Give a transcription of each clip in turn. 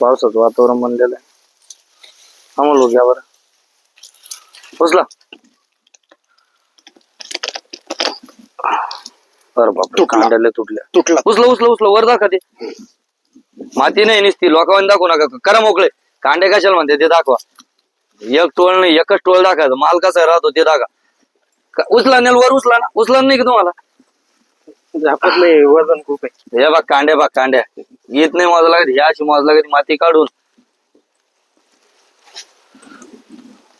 पावसाचं वातावरण बनलेलं आहे. आम्हाला घ्या बरं उचला. अरे बाप कांड्याला तुटला. उचला वर दाखवा. ते माती नाही निसती लोकांनी दाखवू नका. करा मोकळे. कांडे कशाला म्हणते ते दाखवा. एक टोळ नाही एकच टोळ दाखवायचं. माल कसा राहतो ते दाखवा. उचला नेल वर उचला ना. उचला नाही की तुम्हाला वजन खूप आहे. हे बघ कांड्या येत नाही मोजा लागत. ह्या अशी मोजा लागत माती काढून.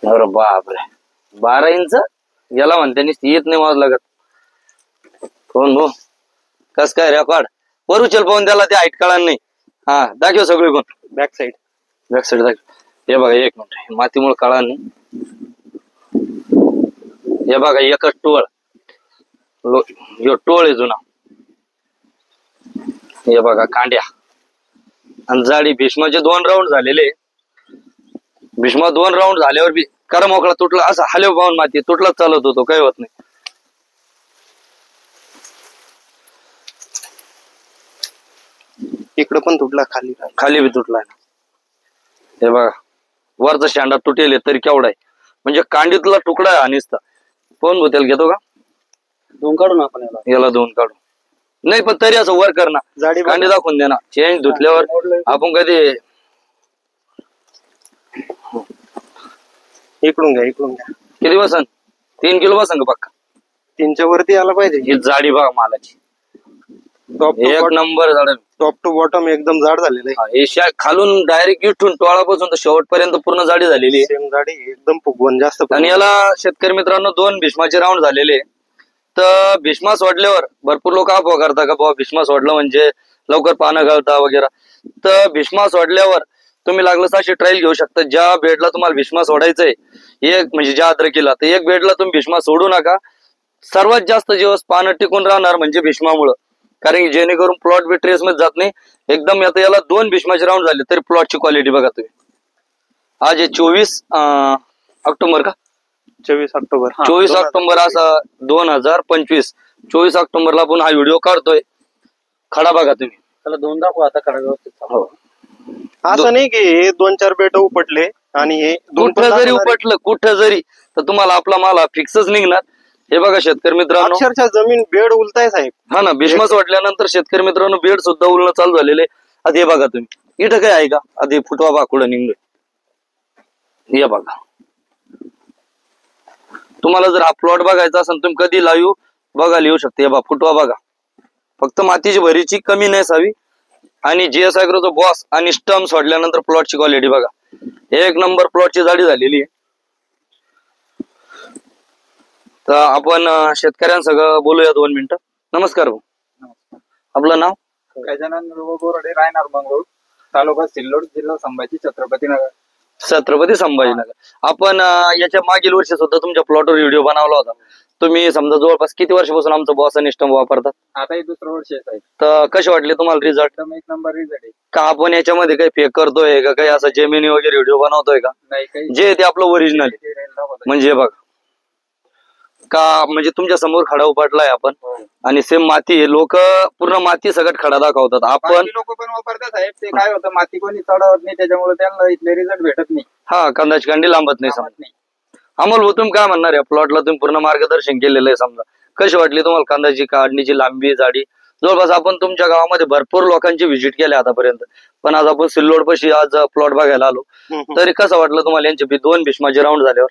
अरे बापरे 12 इंच याला म्हणते नुसती येत नाही मोजा लागत. कोण भाऊ कस काय रेकॉर्ड वर उचल पाहून त्याला ते हाईट कळणार नाही. हा दाखव सगळे कोण. बॅक साइड दाखव. हे बघा एक मिनिट मातीमुळे कळणार नाही. हे बघा एकच टोळ टोळ आहे जुना. हे बघा कांड्या आणि जाडी. भीष्माचे 2 राऊंड झालेले. भीष्मा 2 राऊंड झाल्यावर बी करा मोकळा तुटला. असं हलव पाहून माती तुटलाच चालत होतो. काही होत नाही. इकडं पण तुटला. खाली बी तुटलाय ना. हे बघा वरचा शेंडा तुटेल तरी केवढा आहे. म्हणजे कांडीतला तुकडा आहे. अनिसता कोण बोतेल घेतो का. 2 काढून आपण याला 2 काढू. नाही पण तरी असं वर कर ना. कांडी दाखवून दे ना. चेंज धुतल्यावर आपण कधी इकडून घ्या. किती बसन 3 किलो बसन का पक्का. 3च्या वरती आला पाहिजे. ही जाडी बघा मालाची. एक नंबर झाड. टॉप टू बॉटम एकदम जाड झालेलं आहे. खालून डायरेक्ट इथून टोळापासून तर शेवटपर्यंत पूर्ण जाडी झालेली आहे. सेम जाडी एकदम फुगवण जास्त. आणि याला शेतकरी मित्रांनो 2 भीष्माचे राऊंड झालेले. तर भीष्मा सोडल्यावर भरपूर लोक अफवा करतात का बाबा भीष्मा सोडलं म्हणजे लवकर पानं घालता वगैरे. तर भीष्मा सोडल्यावर तुम्ही लागलं अशी ट्रायल घेऊ शकता. ज्या बेडला तुम्हाला भीष्मा सोडायचंय एक म्हणजे ज्या अद्रकीला तर एक बेडला तुम्ही भीष्मा सोडू नका. सर्वात जास्त दिवस पानं टिकून राहणार म्हणजे भीष्मामुळं. कारण की जेणेकरून प्लॉट बी ट्रेस मध्ये जात नाही एकदम. आता याला 2 भीष्माचे राऊंड झाले तरी प्लॉटची क्वालिटी बघा तुम्ही. आज 24 ऑक्टोबर का 24 ऑक्टोबर 24 ऑक्टोबर असं 2025. 24 ऑक्टोबरला आपण हा व्हिडिओ काढतोय. खडा बघा तुम्ही. त्याला 2 दाखवा आता खडा व्यवस्थित. हो असं नाही की 2-4 बेट उपटले आणि हे कुठं जरी उपटलं कुठं जरी तर तुम्हाला आपला माल फिक्सच निघणार. हे बघा शेतकरी मित्रांनो अक्षरशः जमीन बेड उलताय साहेब. हा ना भीष्मा सोडल्यानंतर शेतकरी मित्रांनो बेड सुद्धा उलणं चालू झालेले. आता हे बघा तुम्ही इथं काय आहे का. आधी फुटवा बाकुडं निघलोय. हे बघा तुम्हाला जर हा प्लॉट बघायचा असेल तुम्ही कधी लाईव्ह बघायला येऊ शकते. हे बघा फुटवा बघा. फक्त मातीची भरीची कमी नाही असावी. आणि जीएस ॲग्रोचा बॉस आणि स्टम सोडल्यानंतर प्लॉटची क्वालिटी बघा. एक नंबर प्लॉटची जाडी झालेली आहे. तर आपण शेतकऱ्यांसगळं बोलूया 2 मिनिटं. नमस्कार भाऊ. आपलं नाव. गजानन बोराडे राहणार मंगळूर तालुका सिल्लोड जिल्हा छत्रपती संभाजीनगर. आपण याच्या मागील वर्षी सुद्धा तुमच्या प्लॉटवर व्हिडिओ बनवला होता. तुम्ही समजा जवळपास किती वर्षापासून आमचं बॉस आणि स्टम वापरतात. आता हे 2रं वर्ष आहे. तर कसे वाटले तुम्हाला रिझल्ट. एक नंबर रिझल्ट आहे. का आपण याच्यामध्ये काही फेक करतोय का काही असं जेमिनी वगैरे व्हिडिओ बनवतोय का. नाही काही जे ते आपलं ओरिजिनल म्हणजे बघ का म्हणजे तुमच्या समोर खडा उपटलाय आपण. आणि सेम माती लोक पूर्ण माती सगळं खडा दाखवतात. आपण लोक पण वापरतात साहेब. ते काय होतं माती कोणी चढवत नाही त्याच्यामुळे त्यांना इथले रिझल्ट भेटत नाही. हा कांद्याची कांडी लांबत नाही समजत. अमोल भाऊ तुम्ही काय म्हणणार आहे. प्लॉटला तुम्ही पूर्ण मार्गदर्शन केलेलं आहे. समजा कशी वाटली तुम्हाला कांद्याची काढणीची लांबी जाडी. जवळपास आपण तुमच्या गावामध्ये भरपूर लोकांची व्हिजिट केली आतापर्यंत. पण आज आपण सिल्लोड पाशी आज प्लॉट बघायला आलो. तरी कसं वाटलं तुम्हाला यांचे 2 भीष्माचे राऊंड झाल्यावर.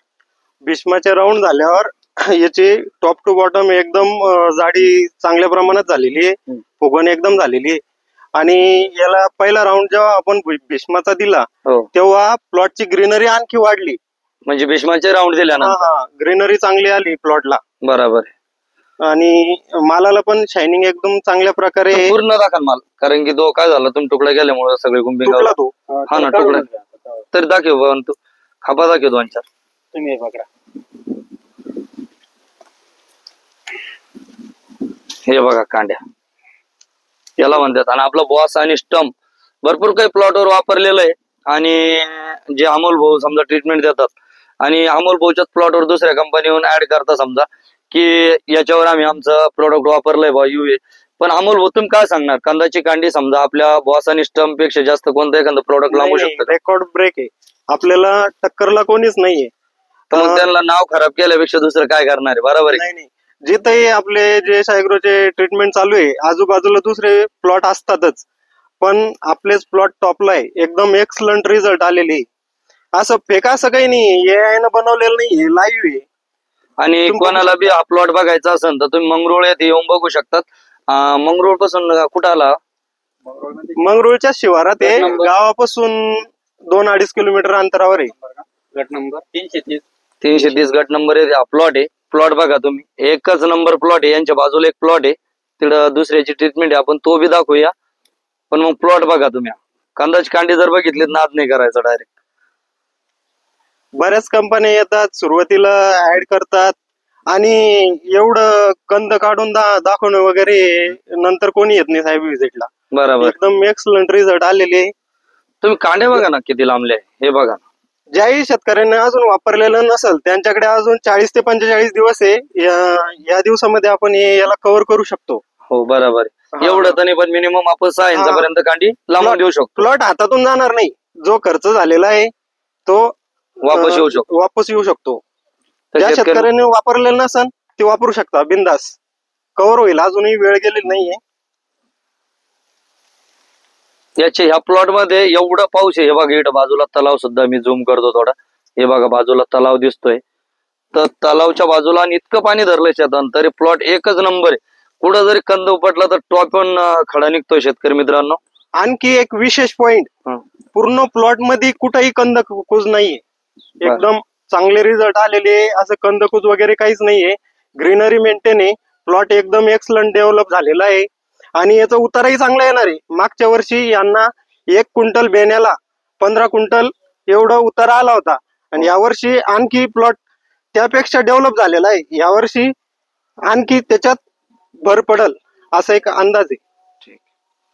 भीष्माचे राऊंड झाल्यावर याची टॉप टू बॉटम एकदम जाडी चांगल्या प्रमाणात झालेली आहे. फुगवण एकदम झालेली आहे. आणि याला पहिला राऊंड जेव्हा आपण भीष्माचा दिला तेव्हा प्लॉटची ग्रीनरी आणखी वाढली. म्हणजे भीष्माचे राऊंड दिल्यानंतर ग्रीनरी चांगली आली प्लॉटला. बरोबर. आणि मालाला पण शायनिंग एकदम चांगल्या प्रकारे पूर्ण दाखल माल. कारण की तो काय झाला तुम्ही तुकडा गेल्यामुळे सगळे गुंबिंगावला तो. हा ना तुकडा तरी दाखव. तू खापा दाखव 2-4 तुम्ही बघा. हे बघा कांड्या याला म्हणतात. आणि आपला बॉस आणि स्टम भरपूर काही प्लॉटवर वापरलेलं आहे. आणि जे अमोल भाऊ समजा ट्रीटमेंट देतात आणि अमोल भाऊच्याच प्लॉटवर दुसऱ्या कंपनीहून ऍड करता समजा की याच्यावर आम्ही आमचं प्रोडक्ट वापरलंय बा युए पण अमोल भाऊ तुम्ही काय सांगणार, कंदाची कांडी समजा आपल्या बॉस आणि स्टम्प पेक्षा जास्त कोणतं एखादं प्रोडक्ट लांबू शकतं का? रेकॉर्ड ब्रेक आहे, आपल्याला टक्करला कोणीच नाहीये. तर मग त्यांना नाव खराब केल्यापेक्षा दुसरं काय करणार आहे, बरोबर आहे? नाही नाही, जिथेही आपले जे ॲग्रोचे ट्रीटमेंट चालू आहे आजूबाजूला दुसरे प्लॉट असतातच, पण आपलेच प्लॉट टॉपला आहे. एकदम एक्सलंट रिझल्ट आलेले. असं फेक असं काही नाही, AI न बनवलेलं नाही, लाईव्ह आहे. आणि तुम्ही कोणाला बी हा प्लॉट बघायचा असेल तर तुम्ही मंगरुळ येथे येऊन बघू शकतात. मंगरुळ पासून कुठं आला? मंगरुळच्या शिवारात आहे, नंबर. गावापासून 2-2.5 किलोमीटर अंतरावर आहे. गट नंबर 330. 330 गट नंबर आहे, हा प्लॉट आहे. प्लॉट बघा तुम्ही, एकच नंबर प्लॉट आहे. यांच्या बाजूला एक प्लॉट आहे, तिकडं दुसऱ्याची ट्रीटमेंट आहे, आपण तो बी दाखवूया. पण मग प्लॉट बघा तुम्ही. कंदाची कांडी जर बघितली नाद नाही करायचा डायरेक्ट. बऱ्याच कंपन्या येतात, सुरुवातीला ऍड करतात आणि एवढं कंद काढून दाखवणं वगैरे नंतर कोणी येत नाही साहेब व्हिजिटला. बरोबर. एकदम एक्सलंट रिझल्ट आलेले. तुम्ही कांडे बघा ना किती लांबले आहे, हे बघा. ज्याही शेतकऱ्यांना अजून वापरलेलं नसेल त्यांच्याकडे अजून 40 ते 45 दिवस आहे. या दिवसामध्ये आपण याला कव्हर करू शकतो. हो बरोबर आहे. एवढं तर नाही, पण मिनिमम आपण 6 इंचापर्यंत कांडी लांबून देऊ शकतो. प्लॉट हातातून जाणार नाही, जो खर्च झालेला आहे तो वापस येऊ शकतो. वापस येऊ शकतो. तर ज्या शेतकरी- शेतकऱ्यांनी वापरलेलं नसेल ते वापरू शकता बिंदास, कव्हर होईल. अजूनही वेळ गेलेली नाहीये. याचे ह्या प्लॉट मध्ये एवढं पाऊस आहे. हे बघा इथं बाजूला तलाव सुद्धा, मी झूम करतो थोडा. हे बघा बाजूला तलाव दिसतोय, तर तलावच्या बाजूला आणि इतकं पाणी धरलंय शेतात, तरी प्लॉट एकच नंबर आहे. कुठं जरी कंद उपटला तर टॉप पण खडा निघतोय शेतकरी मित्रांनो. आणखी एक विशेष पॉइंट, पूर्ण प्लॉट मध्ये कुठेही कंदकुज नाहीये. एकदम चांगले रिझल्ट आलेले, असं कंदकुज वगैरे काहीच नाहीये. ग्रीनरी मेंटेन आहे. प्लॉट एकदम एक्सलंट डेव्हलप झालेला आहे आणि याचा उताराही चांगला येणार आहे. मागच्या वर्षी यांना 1 क्विंटल बेण्याला 15 क्विंटल एवढा उतारा आला होता आणि यावर्षी आणखी प्लॉट त्यापेक्षा डेव्हलप झालेला आहे. यावर्षी आणखी त्याच्यात भर पडल असा एक अंदाज आहे.